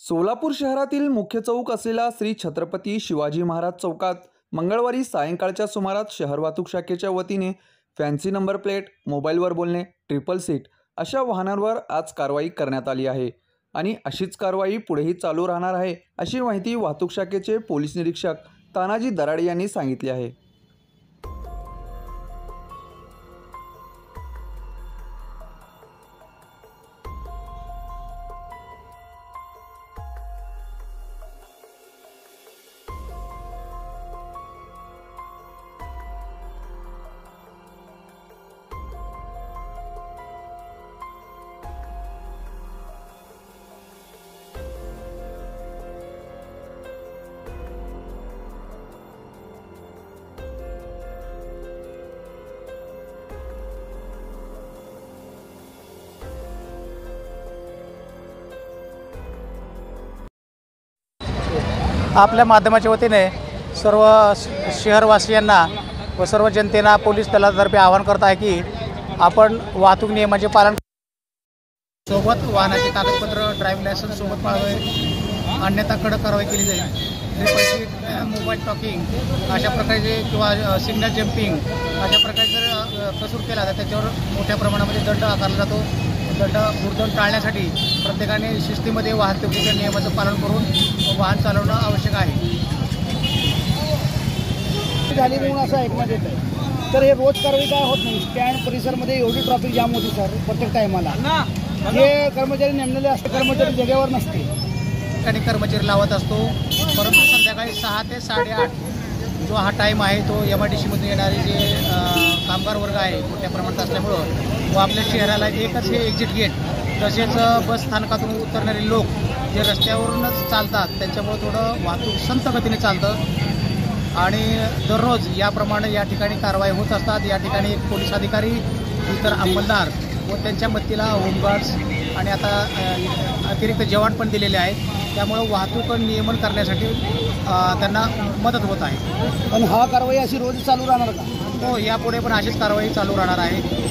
सोलापूर शहरातील मुख्य चौक असलेला श्री छत्रपती शिवाजी महाराज चौकात मंगळवारी सायंकाळच्या सुमारास शहर वाहतूक शाखेच्या वतीने फॅन्सी नंबर प्लेट, मोबाईलवर बोलणे, ट्रिपल सीट अशा वाहनांवर आज कारवाई करण्यात आली आहे आणि अशीच कारवाई पुढेही चालू राहणार आहे, अशी माहिती वाहतूक शाखेचे पोलीस निरीक्षक तानाजी दराडे यांनी सांगितली आहे। आपल्या माध्यमाच्या वतीने सर्व शहरवासियांना व सर्व जनतेला पोलीस दलातर्फे आवाहन करत आहे की आपण वाहतूक नियमांचे पालन सोबत वाहनाचे कागदपत्र, ड्रायव्हिंग लायसन्स सोबत पाळावे, अन्यथा कडक कारवाई केली जाईल। ट्रिपल सीट, मोबाईल टॉकिंग अशा प्रकारचे किंवा सिग्नल जम्पिंग अशा प्रकारे जर कसूर केला तर त्याच्यावर मोठ्या प्रमाणामध्ये दंड आकारला जातो। भुर्दंड टाळण्यासाठी प्रत्येकाने शिस्तीमध्ये वाहतुकीच्या नियमाचं पालन करून वाहन चालवणं आवश्यक आहे। झाली म्हणून असं ऐकण्यात येतं, तर हे रोज कारवाई काय होत नाही। स्टँड परिसरमध्ये एवढी ट्रॅफिक जाम होती सर प्रत्येक टायमाला। हे कर्मचारी नेमलेले असते, कर्मचारी जागेवर नसते, ठिकाणी कर्मचारी लावत असतो, परंतु संध्याकाळी 6 ते 8:30 जो हा टाईम आहे तो MIDC मधून येणारे जे कामगार वर्ग आहे मोठ्या प्रमाणात असल्यामुळं व आपल्या शहराला एकच हे एक्झिट गेट, तसेच बस स्थानकातून उतरणारे लोक जे रस्त्यावरूनच चालतात त्यांच्यामुळं थोडं वाहतूक संथ गतीने चालतं आणि दररोज याप्रमाणे या ठिकाणी कारवाई होत असतात। या ठिकाणी एक पोलीस अधिकारी, इतर अंमलदार व त्यांच्या मदतीला होमगार्ड्स आणि आता अतिरिक्त जवान पण दिलेले आहेत, त्यामुळं वाहतूक नियमन करण्यासाठी त्यांना मदत होत आहे। पण हा कारवाई अशी रोज चालू राहणार का? हो, यापुढे पण अशीच कारवाई चालू राहणार आहे।